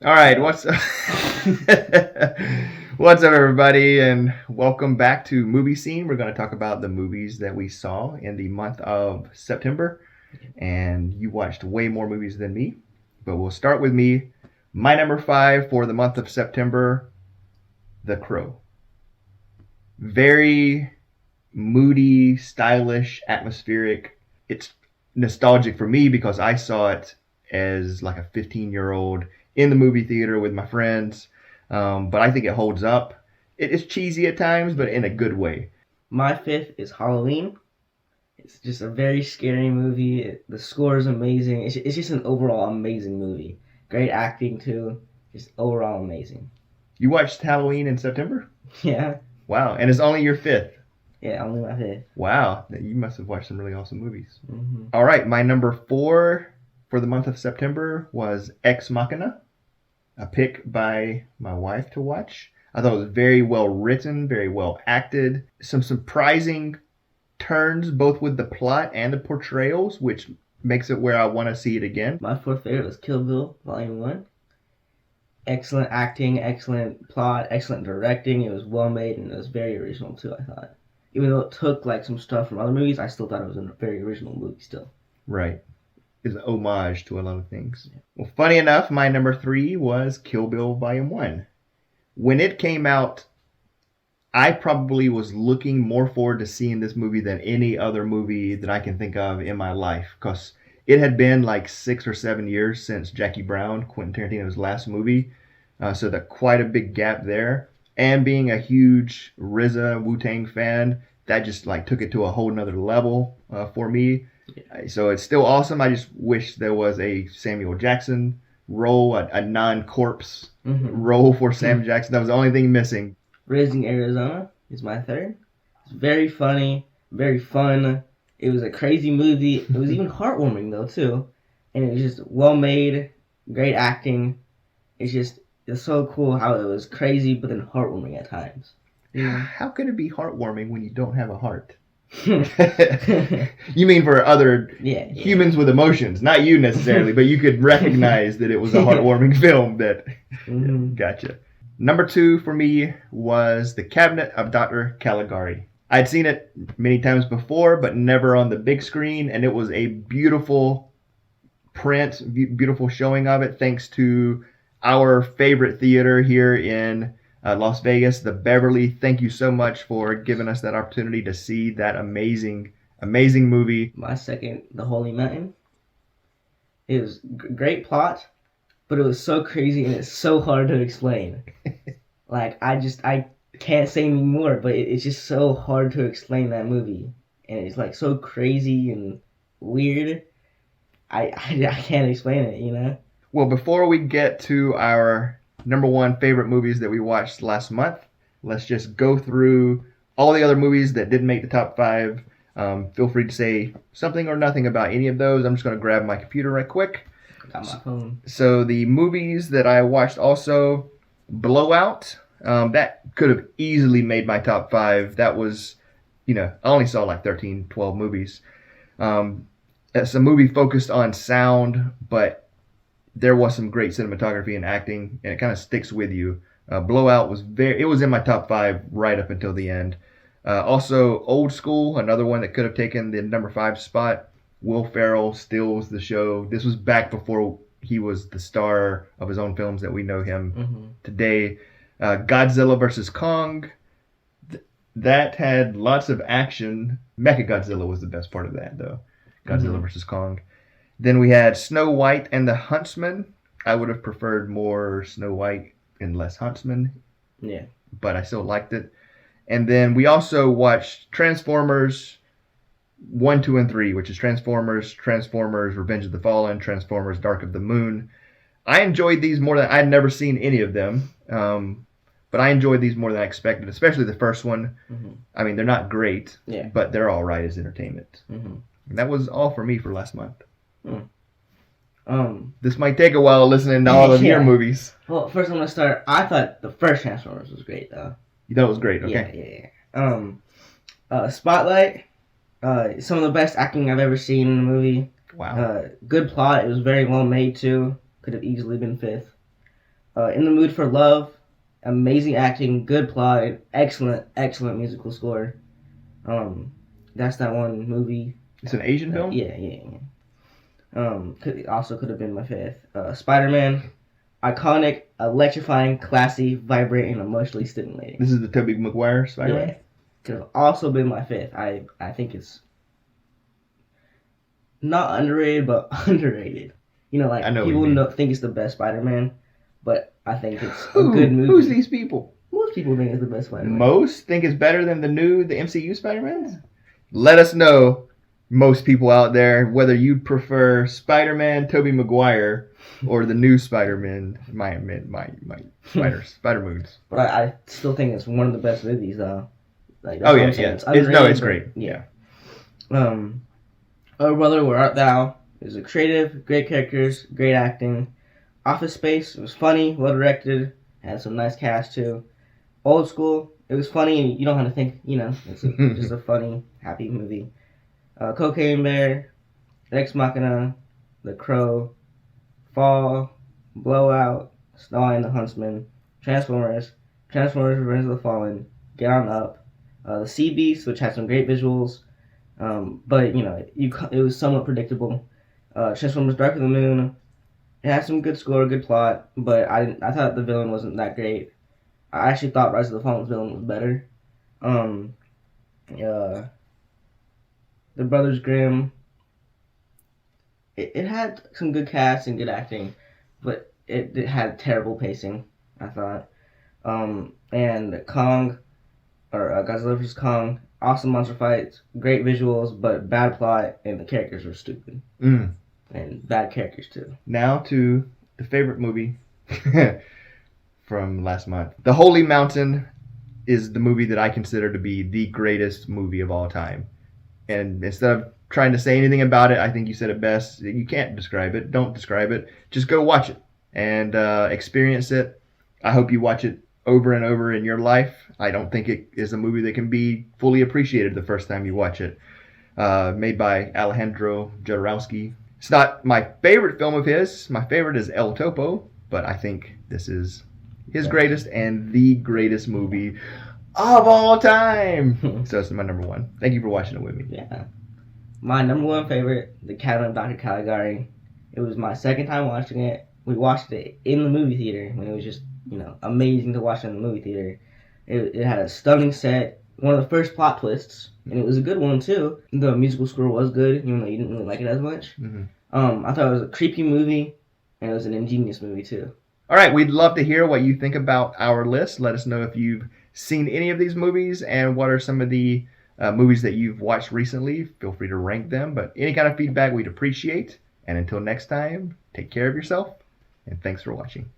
All right, what's up? What's up, everybody, and welcome back to Movie Scene. We're going to talk about the movies that we saw in the month of September, and you watched way more movies than me, but we'll start with me. My number 5 for the month of September, The Crow. Very moody, stylish, atmospheric. It's nostalgic for me because I saw it as like a 15-year-old in the movie theater with my friends. But I think it holds up. It is cheesy at times, but in a good way. My fifth is Halloween. It's just a very scary movie. The score is amazing. It's just an overall amazing movie. Great acting too. Just overall amazing. You watched Halloween in September? Yeah. Wow, and it's only your 5th. Yeah, only my fifth. Wow, you must have watched some really awesome movies. Mm-hmm. All right, my number 4 for the month of September was Ex Machina, a pick by my wife to watch. I thought it was very well written, very well acted. Some surprising turns, both with the plot and the portrayals, which makes it where I want to see it again. My fourth favorite was Kill Bill Volume 1. Excellent acting, excellent plot, excellent directing. It was well made and it was very original too, I thought. Even though it took like some stuff from other movies, I still thought it was a very original movie still. Right. It's an homage to a lot of things. Well, funny enough, my number 3 was Kill Bill Volume 1. When it came out, I probably was looking more forward to seeing this movie than any other movie that I can think of in my life, because it had been like 6 or 7 years since Jackie Brown, Quentin Tarantino's last movie, so that quite a big gap there. And being a huge RZA Wu-Tang fan, that just like took it to a whole nother level for me. Yeah. So it's still awesome. I just wish there was a Samuel Jackson role, a non-corpse role for Sam Jackson. That was the only thing missing. Raising Arizona is my third. It's very funny, very fun. It was a crazy movie. It was even heartwarming though too, and it was just well made, great acting. It's so cool how it was crazy but then heartwarming at times. Yeah. How could it be heartwarming when you don't have a heart? You mean for other humans with emotions, not you necessarily, but you could recognize that it was a heartwarming film. That Gotcha. Number 2 for me was The Cabinet of Dr. Caligari. I'd seen it many times before, but never on the big screen, and it was a beautiful print, beautiful showing of it, thanks to our favorite theater here in Las Vegas, the Beverly. Thank you so much for giving us that opportunity to see that amazing movie. My second, The Holy Mountain. It was great plot, but it was so crazy and it's so hard to explain. Like, I can't say any more, but it's just so hard to explain that movie. And it's like so crazy and weird. I can't explain it, you know? Well, before we get to our number 1 favorite movies that we watched last month, let's just go through all the other movies that didn't make the top 5. Feel free to say something or nothing about any of those. I'm just going to grab my computer right quick. Got my phone. So the movies that I watched also, Blowout. That could have easily made my top 5. That was, I only saw like 13, 12 movies. It's a movie focused on sound, but there was some great cinematography and acting, and it kind of sticks with you. Blowout it was in my top 5 right up until the end. Also, Old School, another one that could have taken the number 5 spot. Will Ferrell steals the show. This was back before he was the star of his own films that we know him today. Godzilla vs. Kong. That had lots of action. Mechagodzilla was the best part of that, though. Godzilla vs. Kong. Then we had Snow White and the Huntsman. I would have preferred more Snow White and less Huntsman. Yeah. But I still liked it. And then we also watched Transformers 1, 2, and 3, which is Transformers Revenge of the Fallen, Transformers Dark of the Moon. I enjoyed these more than I'd never seen any of them. But I enjoyed these more than I expected, especially the first one. I mean, they're not great, but they're all right as entertainment. And that was all for me for last month. This might take a while listening to all of your movies. Well, first I'm going to start. I thought the first Transformers was great, though. You thought it was great? Okay. Yeah. Spotlight. Some of the best acting I've ever seen in a movie. Wow. Good plot. It was very well made, too. Could have easily been 5th. In the Mood for Love, amazing acting, good plot, excellent musical score. That's that one movie. It's an Asian film? Yeah. Could have been my fifth. Spider-Man, iconic, electrifying, classy, vibrant, and emotionally stimulating. This is the Tobey Maguire Spider-Man? Yeah. Could have also been my fifth. I think it's not underrated, but underrated. You know, like, I know people think it's the best Spider-Man, but I think it's a good movie. Who's these people? Most people think it's the best Spider-Man. Most think it's better than the MCU Spider-Mans? Let us know, most people out there, whether you prefer Spider-Man, Tobey Maguire, or the new Spider-Man, my Spider-Moons. But I still think it's one of the best movies, though. Like, oh yeah, yeah. It's great. Yeah. Oh Brother, Where Art Thou? It was a creative, great characters, great acting. Office Space, it was funny, well directed, had some nice cast too. Old School, it was funny and you don't have to think, it's just a funny, happy movie. Cocaine Bear, Ex Machina, The Crow, Fall, Blowout, Snow and the Huntsman, Transformers, Revenge of the Fallen, Get On Up, The Sea Beast, which had some great visuals, but it was somewhat predictable. Transformers: Dark of the Moon, it had some good score, good plot, but I thought the villain wasn't that great. I actually thought Rise of the Fallen's villain was better. The Brothers Grimm, it had some good cast and good acting, but it had terrible pacing, I thought. And Kong, or Godzilla vs. Kong, awesome monster fights, great visuals, but bad plot, and the characters were stupid. And bad characters, too. Now to the favorite movie from last month. The Holy Mountain is the movie that I consider to be the greatest movie of all time. And instead of trying to say anything about it, I think you said it best. You can't describe it. Don't describe it. Just go watch it and experience it. I hope you watch it over and over in your life. I don't think it is a movie that can be fully appreciated the first time you watch it. Made by Alejandro Jodorowsky. It's not my favorite film of his. My favorite is El Topo, but I think this is his greatest and the greatest movie of all time. So it's my number one. Thank you for watching it with me. Yeah. My number one favorite, The Cabinet of Dr. Caligari. It was my second time watching it. We watched it in the movie theater when it was just, amazing to watch in the movie theater. It had a stunning set, one of the first plot twists, and it was a good one too. The musical score was good, even though you didn't really like it as much. I thought it was a creepy movie, and it was an ingenious movie too. All right, we'd love to hear what you think about our list. Let us know if you've seen any of these movies and what are some of the movies that you've watched recently. Feel free to rank them, but any kind of feedback we'd appreciate. And until next time, take care of yourself, and thanks for watching.